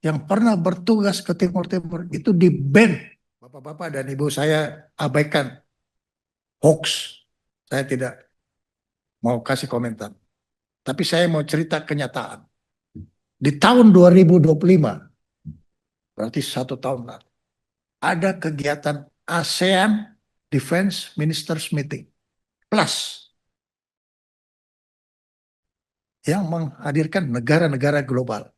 yang pernah bertugas ke Timur Timur itu di-ban. Bapak-bapak dan ibu saya abaikan hoax. Saya tidak mau kasih komentar. Tapi saya mau cerita kenyataan. Di tahun 2025, berarti 1 tahun lalu, ada kegiatan ASEAN Defense Ministers Meeting Plus yang menghadirkan negara-negara global.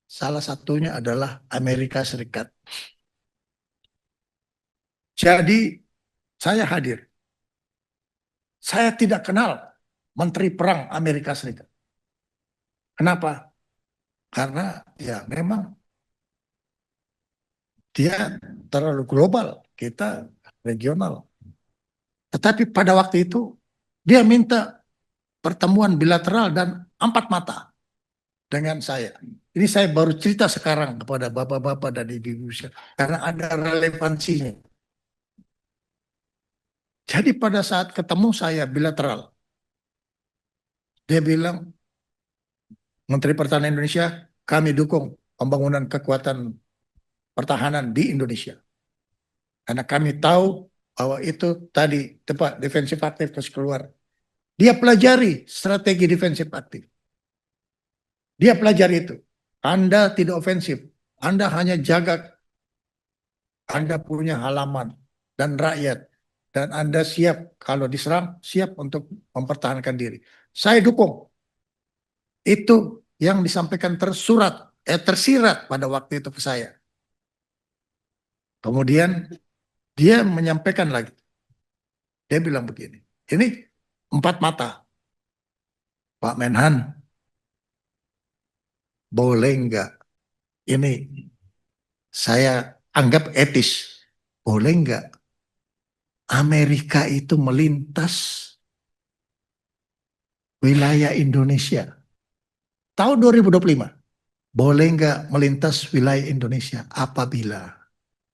Salah satunya adalah Amerika Serikat. Jadi saya hadir. Saya tidak kenal Menteri Perang Amerika Serikat. Kenapa? Karena ya memang dia terlalu global, kita regional. Tetapi pada waktu itu dia minta pertemuan bilateral dan empat mata dengan saya. Ini saya baru cerita sekarang kepada bapak-bapak dan ibu-ibu karena ada relevansinya. Jadi pada saat ketemu saya bilateral, dia bilang, Menteri Pertahanan Indonesia, kami dukung pembangunan kekuatan pertahanan di Indonesia. Karena kami tahu bahwa itu tadi tepat defensif aktif terus keluar. Dia pelajari strategi defensif aktif. Dia pelajari itu. Anda tidak ofensif. Anda hanya jaga Anda punya halaman dan rakyat. Dan Anda siap kalau diserang, siap untuk mempertahankan diri. Saya dukung. Itu yang disampaikan tersirat pada waktu itu ke saya. Kemudian dia menyampaikan lagi. Dia bilang begini, ini empat mata. Pak Menhan, boleh nggak ini saya anggap etis. Boleh nggak Amerika itu melintas wilayah Indonesia? Tahun 2025, boleh nggak melintas wilayah Indonesia apabila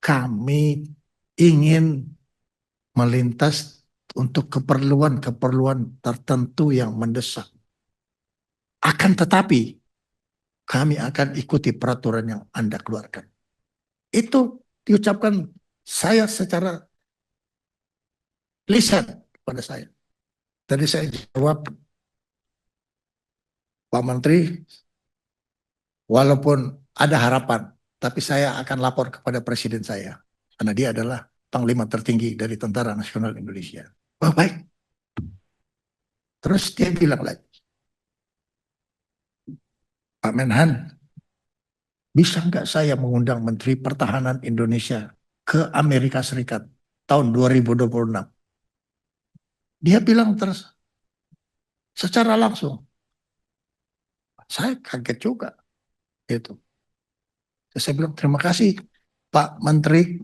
kami ingin melintas untuk keperluan-keperluan tertentu yang mendesak. Akan tetapi, kami akan ikuti peraturan yang Anda keluarkan. Itu diucapkan saya secara lisan pada saya. Tadi saya jawab, Pak Menteri, walaupun ada harapan, tapi saya akan lapor kepada Presiden saya. Karena dia adalah Panglima tertinggi dari Tentara Nasional Indonesia. Oh baik. Terus dia bilang lagi, Pak Menhan, bisa nggak saya mengundang Menteri Pertahanan Indonesia ke Amerika Serikat tahun 2026? Dia bilang terus secara langsung. Saya kaget juga. Itu. Saya bilang terima kasih Pak Menteri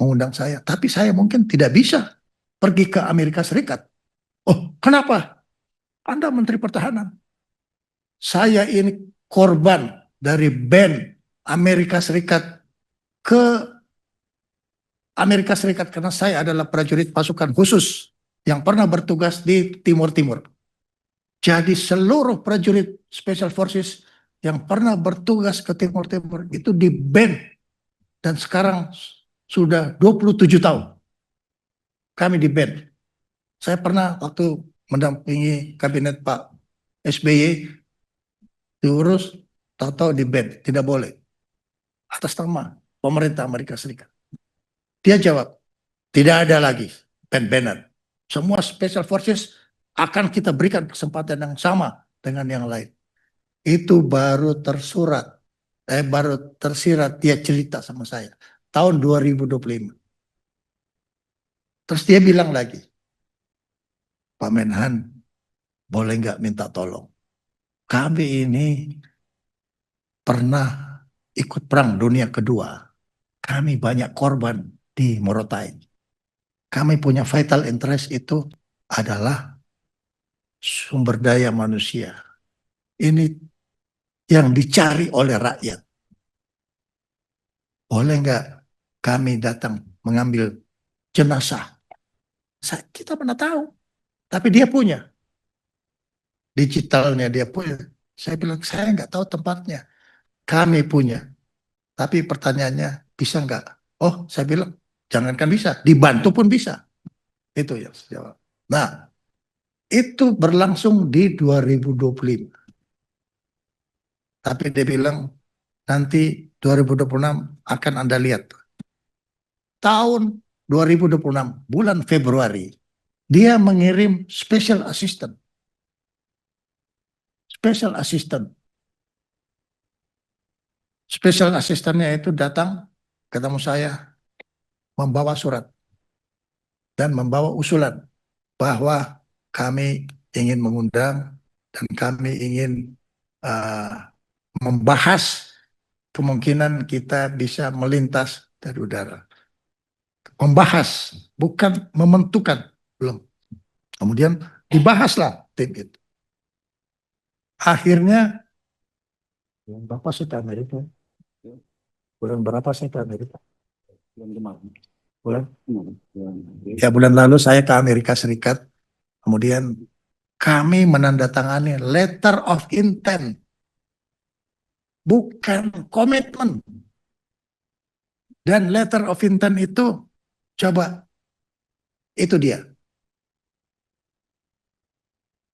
mengundang saya. Tapi saya mungkin tidak bisa pergi ke Amerika Serikat. Oh, kenapa? Anda Menteri Pertahanan. Saya ini korban dari ban Amerika Serikat ke Amerika Serikat karena saya adalah prajurit pasukan khusus yang pernah bertugas di Timur Timur. Jadi seluruh prajurit Special Forces yang pernah bertugas ke Timur Timur itu di-ban dan sekarang sudah 27 tahun kami di-ban. Saya pernah waktu mendampingi kabinet Pak SBY diurus, tahu-tahu di-ban, tidak boleh atas nama pemerintah Amerika Serikat. Dia jawab, tidak ada lagi ban-banan. Semua Special Forces akan kita berikan kesempatan yang sama dengan yang lain. Itu baru baru tersirat dia cerita sama saya. Tahun 2025. Terus dia bilang lagi, Pak Menhan, boleh nggak minta tolong? Kami ini pernah ikut Perang Dunia Kedua. Kami banyak korban di Morotai. Kami punya vital interest itu adalah sumber daya manusia. Ini yang dicari oleh rakyat. Boleh nggak kami datang mengambil jenazah? Kita mana tahu. Tapi dia punya. Digitalnya dia punya. Saya bilang, saya nggak tahu tempatnya. kami punya. Tapi pertanyaannya, bisa nggak? Oh, saya bilang, jangankan bisa, dibantu pun bisa. Itu yang saya jawab. Nah, itu berlangsung di 2025. Tapi dia bilang, nanti 2026 akan Anda lihat. Tahun 2026, bulan Februari, dia mengirim special assistant. Special assistant. Special asistennya itu datang ketemu saya membawa surat dan membawa usulan bahwa kami ingin mengundang dan kami ingin uh, membahas kemungkinan kita bisa melintas dari udara. Membahas, bukan mementukan, belum. Kemudian dibahaslah tim itu. Akhirnya, Bapak saya ke Amerika. Bulan berapa saya ke Amerika? Bulan? Ya, bulan lalu saya ke Amerika Serikat. Kemudian kami menandatangani letter of intent. Bukan komitmen. Dan letter of intent itu, coba, itu dia.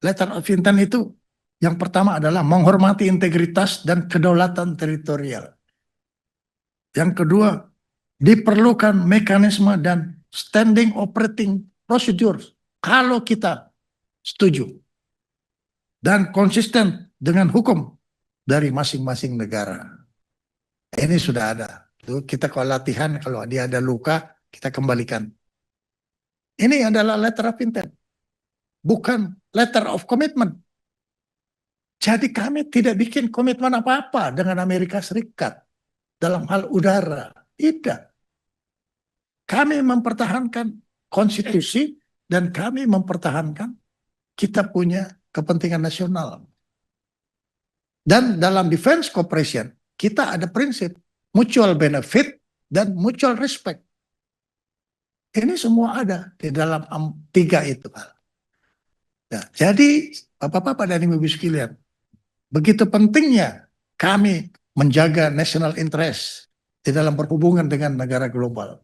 Letter of intent itu, yang pertama adalah menghormati integritas dan kedaulatan teritorial. Yang kedua, diperlukan mekanisme dan standing operating procedure kalau kita setuju dan konsisten dengan hukum dari masing-masing negara. Ini sudah ada. Kita kalau latihan, kalau dia ada luka, kita kembalikan. Ini adalah letter of intent, bukan letter of commitment. Jadi kami tidak bikin komitmen apa-apa dengan Amerika Serikat dalam hal udara. Tidak. Kami mempertahankan konstitusi dan kami mempertahankan kita punya kepentingan nasional. Dan dalam defense cooperation, kita ada prinsip mutual benefit dan mutual respect. Ini semua ada di dalam tiga itu. Nah, jadi Bapak-bapak dan Ibu sekalian, begitu pentingnya kami menjaga national interest di dalam berhubungan dengan negara global.